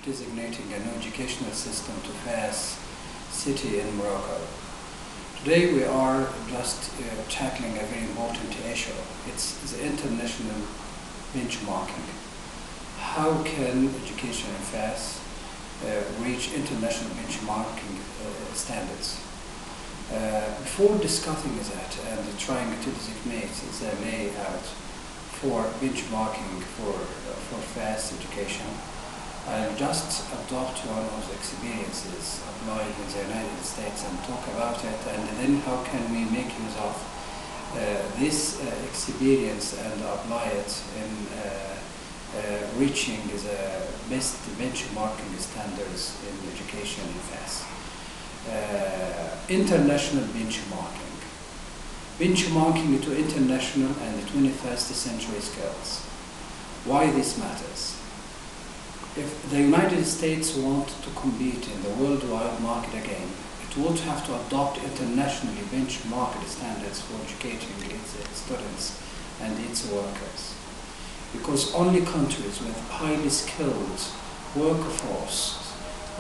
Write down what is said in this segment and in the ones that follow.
designating a new educational system to Fas city in Morocco. Today we are just tackling a very important issue. It's the international benchmarking. How can education in Fas reach international benchmarking standards? Before discussing that and trying to designate the layout for benchmarking for Fas education, I'll just adopt one of the experiences applied in the United States and talk about it, and then how can we make use of this experience and apply it in reaching the best benchmarking standards in education in Fas. International benchmarking. Benchmarking to international and 21st century skills. Why this matters? If the United States want to compete in the worldwide market again, it would have to adopt internationally benchmarked standards for educating its students and its workers. Because only countries with highly skilled workforce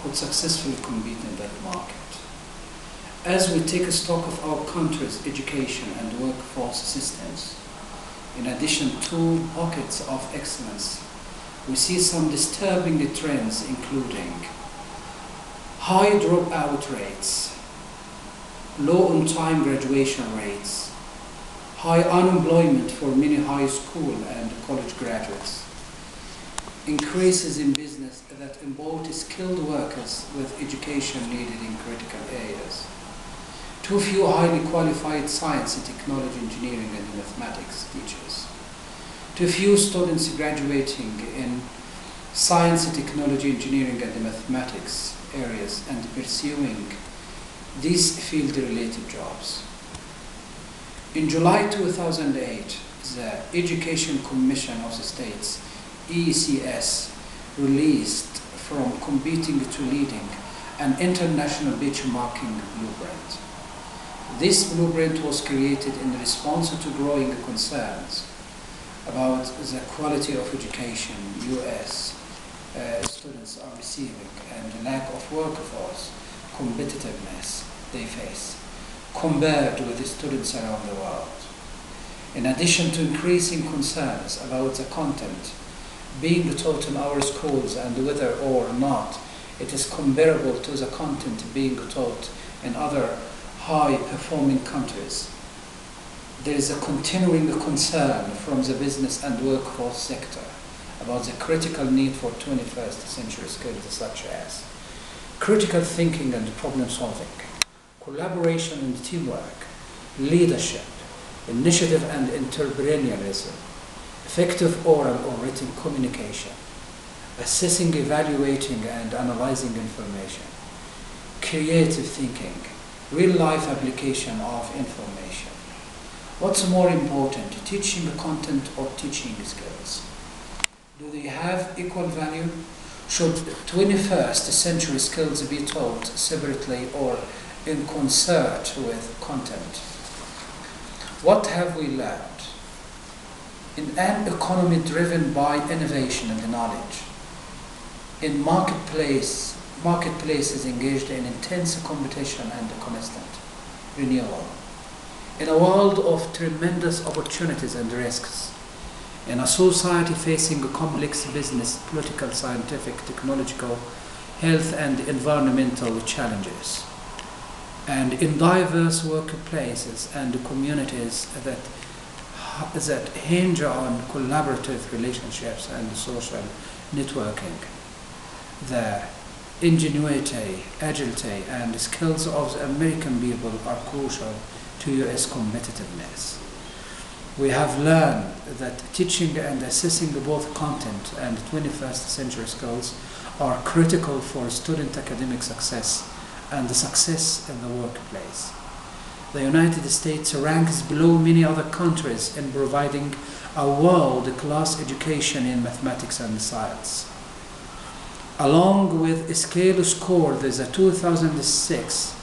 could successfully compete in that market. As we take a stock of our country's education and workforce systems, in addition to pockets of excellence, we see some disturbing trends, including high dropout rates, low on-time graduation rates, high unemployment for many high school and college graduates, increases in business that import skilled workers with education needed in critical areas, too few highly qualified science, technology, engineering, and mathematics teachers, too few students graduating in science, technology, engineering, and mathematics areas and pursuing these field-related jobs. In July 2008, the Education Commission of the States, ECS, released From Competing to Leading an international benchmarking blueprint. This blueprint was created in response to growing concerns about the quality of education US students are receiving and the lack of workforce competitiveness they face compared with the students around the world. In addition to increasing concerns about the content being taught in our schools and whether or not it is comparable to the content being taught in other high-performing countries, there is a continuing concern from the business and workforce sector about the critical need for 21st century skills such as critical thinking and problem solving, collaboration and teamwork, leadership, initiative and entrepreneurialism, effective oral or written communication, assessing, evaluating and analyzing information, creative thinking, real-life application of information. What's more important, teaching content or teaching skills? Do they have equal value? Should 21st century skills be taught separately or in concert with content? What have we learned? In an economy driven by innovation and knowledge, in marketplaces engaged in intense competition and constant renewal, in a world of tremendous opportunities and risks, in a society facing complex business, political, scientific, technological, health and environmental challenges, and in diverse workplaces and communities that hinge on collaborative relationships and social networking, the ingenuity, agility, and skills of the American people are crucial to US competitiveness. We have learned that teaching and assessing both content and 21st century skills are critical for student academic success and the success in the workplace. The United States ranks below many other countries in providing a world-class education in mathematics and science. Along with a scale score, the 2006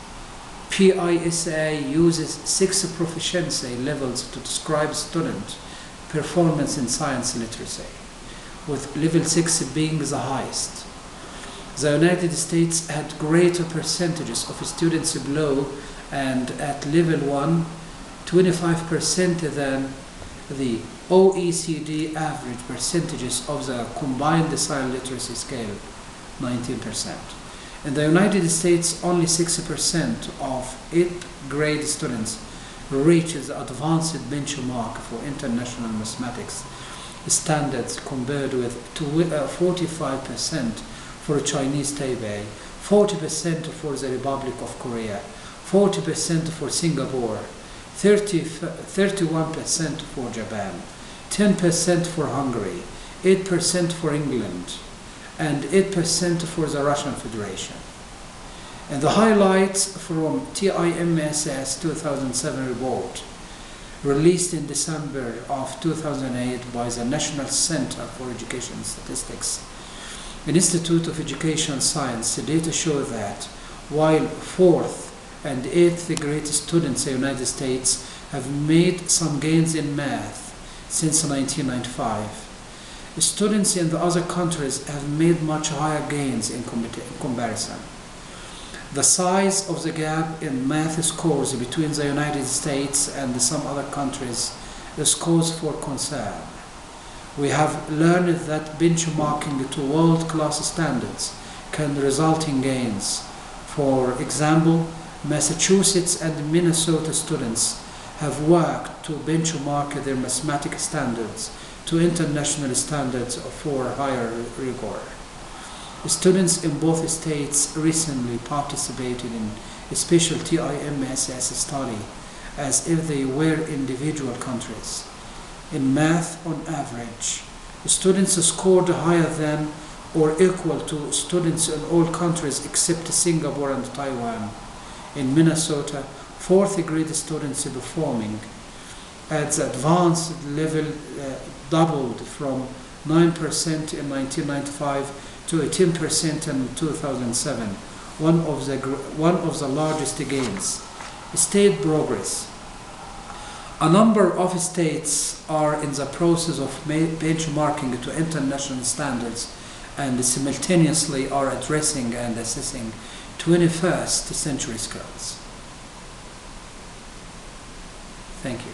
PISA uses 6 proficiency levels to describe student performance in science literacy, with level 6 being the highest. The United States had greater percentages of students below and at level 1, 25% than the OECD average percentages of the combined decile literacy scale, 19%. In the United States, only 6% of 8th grade students reach the advanced benchmark for international mathematics standards, compared with 45% for Chinese Taipei, 40% for the Republic of Korea, 40% for Singapore, 31% for Japan, 10% for Hungary, 8% for England, and 8% for the Russian Federation. And the highlights from TIMSS 2007 report, released in December of 2008 by the National Center for Education Statistics, an Institute of Education Science. The data show that while 4th and 8th grade students in the United States have made some gains in math since 1995, students in the other countries have made much higher gains in comparison. The size of the gap in math scores between the United States and some other countries is cause for concern. We have learned that benchmarking to world-class standards can result in gains. For example, Massachusetts and Minnesota students have worked to benchmark their mathematics standards to international standards for higher rigor. Students in both states recently participated in a special TIMSS study as if they were individual countries. In math, on average, students scored higher than or equal to students in all countries except Singapore and Taiwan. In Minnesota, 4th grade students performing at the advanced level doubled from 9% in 1995 to 10% in 2007, one of the largest gains. State progress. A number of states are in the process of benchmarking to international standards and simultaneously are addressing and assessing 21st century skills. Thank you.